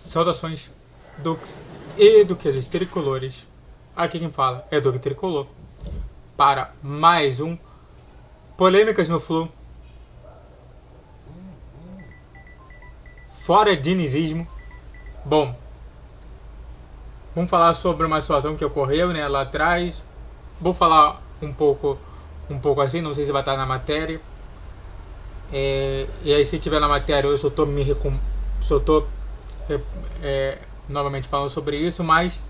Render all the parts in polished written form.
Saudações, Dux e duquesas tricolores. Aqui quem fala é Duque Tricolor. Para mais um Polêmicas no Flu. Fora dinizismo. Bom, vamos falar sobre uma situação que ocorreu, né, lá atrás. Vou falar um pouco assim, não sei se vai estar na matéria. E aí, se tiver na matéria, eu só tô novamente falando sobre isso, mas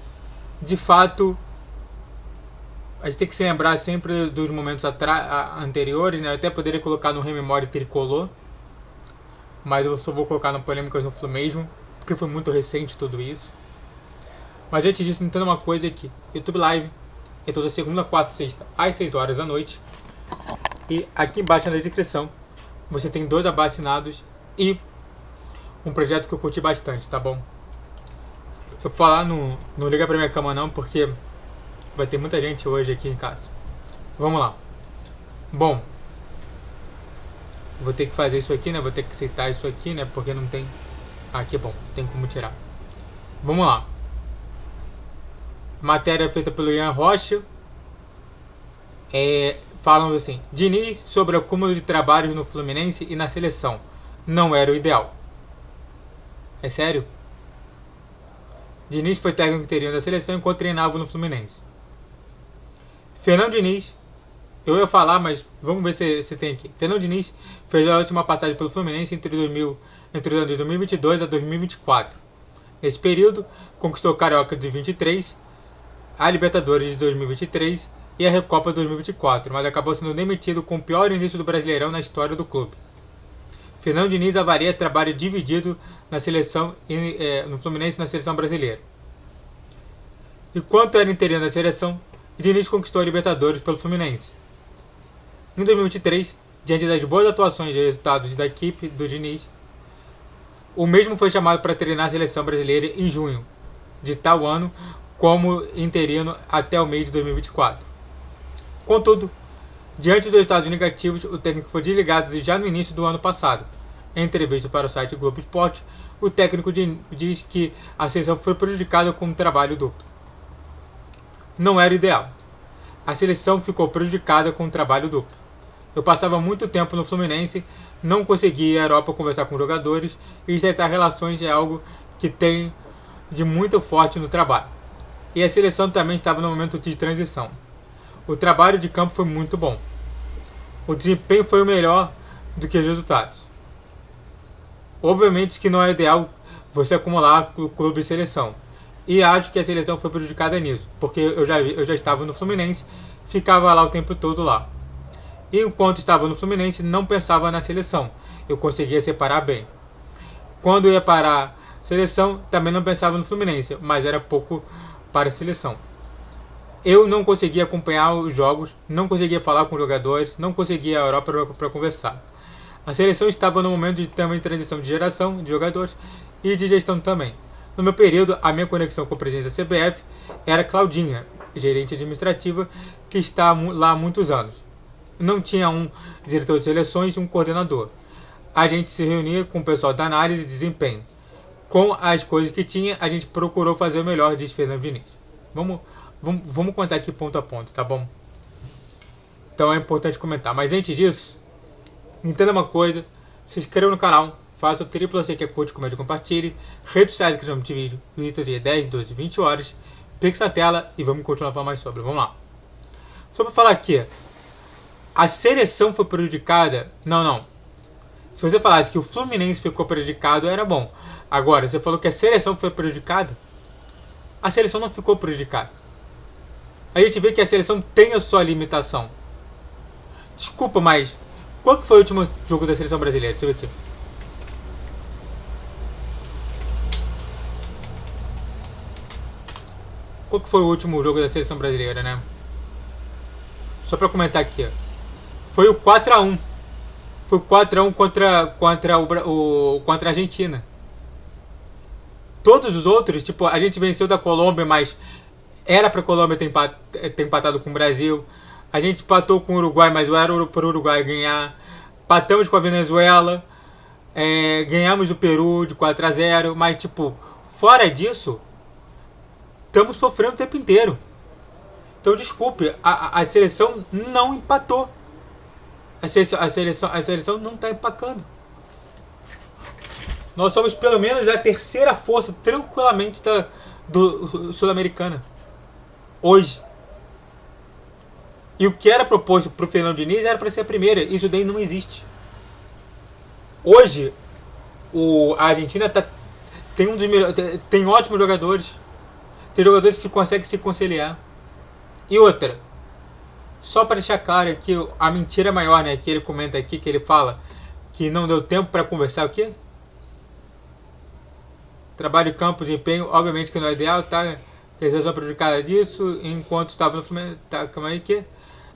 de fato a gente tem que se lembrar sempre dos momentos anteriores, né? Eu até poderia colocar no Rememória Tricolor, mas eu só vou colocar no Polêmicas no Flu mesmo, porque foi muito recente tudo isso. Mas antes disso, entenda uma coisa aqui: YouTube Live é toda segunda, quarta e sexta às 6 horas da noite. E aqui embaixo na descrição você tem 2 abacinados e um projeto que eu curti bastante, tá bom? Se eu falar, não liga pra minha cama não, porque vai ter muita gente hoje aqui em casa. Vamos lá. Bom, vou ter que fazer isso aqui, né? Vou ter que aceitar isso aqui, né? Porque não tem... Aqui, bom, tem como tirar. Vamos lá. Matéria feita pelo Ian Rocha. Falam assim: Diniz sobre o acúmulo de trabalhos no Fluminense e na seleção. Não era o ideal. É sério? Diniz foi técnico interino da seleção enquanto treinava no Fluminense. Fernando Diniz, eu ia falar, mas vamos ver se tem aqui. Fernando Diniz fez a última passagem pelo Fluminense entre os anos de 2022 a 2024. Nesse período, conquistou o Carioca de 2023, a Libertadores de 2023 e a Recopa de 2024, mas acabou sendo demitido com o pior início do Brasileirão na história do clube. Fernando Diniz avalia trabalho dividido na seleção no Fluminense e na seleção brasileira. Enquanto era interino da seleção, Diniz conquistou a Libertadores pelo Fluminense. Em 2023, diante das boas atuações e resultados da equipe do Diniz, o mesmo foi chamado para treinar a seleção brasileira em junho de tal ano como interino até o mês de 2024. Contudo, diante dos resultados negativos, o técnico foi desligado já no início do ano passado. Em entrevista para o site Globo Esporte, o técnico diz que a seleção foi prejudicada com um trabalho duplo. Não era ideal. A seleção ficou prejudicada com um trabalho duplo. Eu passava muito tempo no Fluminense, não conseguia ir à Europa conversar com jogadores, e estreitar relações é algo que tem de muito forte no trabalho. E a seleção também estava no momento de transição. O trabalho de campo foi muito bom. O desempenho foi o melhor do que os resultados. Obviamente que não é ideal você acumular o clube e seleção. E acho que a seleção foi prejudicada nisso, porque eu já estava no Fluminense, ficava lá o tempo todo lá. E enquanto estava no Fluminense, não pensava na seleção. Eu conseguia separar bem. Quando ia para a seleção, também não pensava no Fluminense, mas era pouco para a seleção. Eu não conseguia acompanhar os jogos, não conseguia falar com os jogadores, não conseguia ir à Europa para conversar. A seleção estava no momento de também transição de geração de jogadores e de gestão também. No meu período, a minha conexão com o presidente da CBF era Claudinha, gerente administrativa, que está lá há muitos anos. Não tinha um diretor de seleções e um coordenador. A gente se reunia com o pessoal da análise de desempenho. Com as coisas que tinha, a gente procurou fazer o melhor, disse Fernando Diniz. Vamos contar aqui ponto a ponto, tá bom? Então é importante comentar. Mas antes disso, entenda uma coisa: se inscreva no canal, faça o triplo assim que é curte, comente e compartilhe. Redes sociais que chamam de vídeo, no dia 10, 12, 20 horas. Pix na tela e vamos continuar a falar mais sobre. Vamos lá. Só para falar aqui, a seleção foi prejudicada? Não. Se você falasse que o Fluminense ficou prejudicado, era bom. Agora, você falou que a seleção foi prejudicada? A seleção não ficou prejudicada. A gente vê que a seleção tem a sua limitação. Desculpa, mas qual que foi o último jogo da seleção brasileira? Deixa eu ver aqui. Qual que foi o último jogo da seleção brasileira, né? Só pra comentar aqui, foi o 4-1. Foi o 4-1 contra a Argentina. Todos os outros, tipo, a gente venceu da Colômbia, mas era pra Colômbia ter empatado com o Brasil. A gente empatou com o Uruguai, mas era para o Uruguai ganhar. Empatamos com a Venezuela. Ganhamos o Peru de 4-0, mas tipo, Fora disso, estamos sofrendo o tempo inteiro. Então, desculpe, a seleção não empatou. A seleção não está empacando. Nós somos pelo menos a terceira força, tranquilamente, do Sul-Americana. Hoje. E o que era proposto para o Fernando Diniz era para ser a primeira. Isso daí não existe. Hoje, a Argentina tem ótimos jogadores. Tem jogadores que conseguem se conciliar. E outra, só para deixar claro que a mentira maior, né, que ele comenta aqui, que ele fala que não deu tempo para conversar o quê? Trabalho de campo, desempenho, obviamente que não é ideal, tá? Eles são prejudicados disso, enquanto estava no Fluminense, tá, calma aí que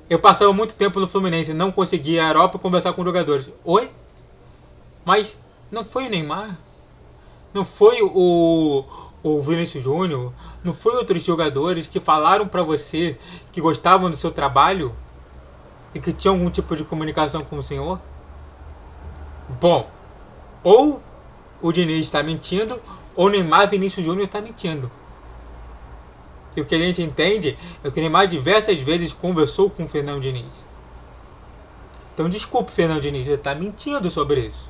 eu passava muito tempo no Fluminense, não conseguia a Europa conversar com jogadores. Oi? Mas não foi o Neymar? Não foi o Vinícius Júnior? Não foi outros jogadores que falaram pra você que gostavam do seu trabalho? E que tinham algum tipo de comunicação com o senhor? Bom, ou o Diniz está mentindo, ou o Neymar Vinícius Júnior está mentindo. E o que a gente entende é que o Neymar diversas vezes conversou com o Fernando Diniz. Então desculpe, Fernando Diniz, ele está mentindo sobre isso.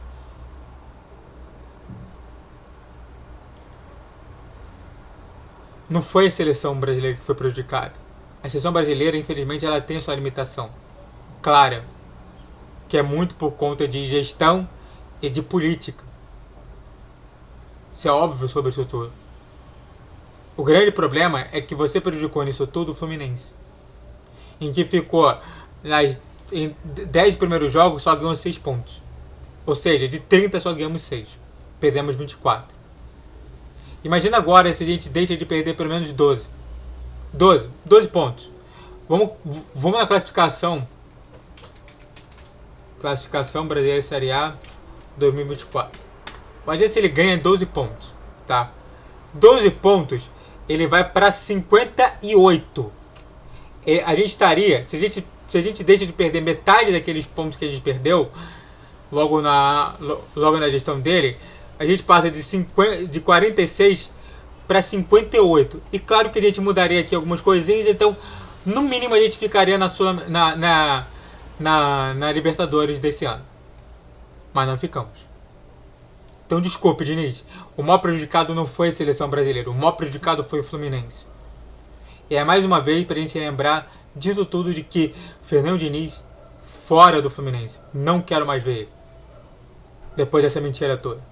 Não foi a seleção brasileira que foi prejudicada. A seleção brasileira, infelizmente, ela tem sua limitação clara, que é muito por conta de gestão e de política. Isso é óbvio sobre isso tudo. O grande problema é que você prejudicou nisso tudo o Fluminense, em que ficou em 10 primeiros jogos só ganhou 6 pontos. Ou seja, de 30 só ganhamos 6. Perdemos 24. Imagina agora se a gente deixa de perder pelo menos 12 pontos. Vamos na classificação. Classificação brasileira Série A 2024. Imagina se ele ganha 12 pontos. Tá? 12 pontos, ele vai para 58. A gente estaria, se a gente deixa de perder metade daqueles pontos que a gente perdeu, logo na gestão dele, a gente passa de 46 para 58. E claro que a gente mudaria aqui algumas coisinhas, então no mínimo a gente ficaria na Libertadores desse ano. Mas não ficamos. Então desculpe, Diniz, o maior prejudicado não foi a seleção brasileira, o maior prejudicado foi o Fluminense. E é mais uma vez para a gente lembrar disso tudo, de que Fernando Diniz fora do Fluminense. Não quero mais ver ele. Depois dessa mentira toda.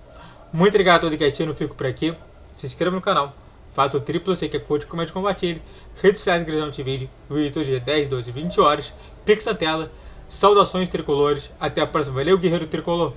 Muito obrigado a todos que assistiram, fico por aqui. Se inscreva no canal, faça o triplo, sei que é curte, comente, compartilhe. Redes sociais de inscrição de vídeo, vídeos de 10, 12, 20 horas. Pix na tela. Saudações tricolores. Até a próxima. Valeu, guerreiro tricolor.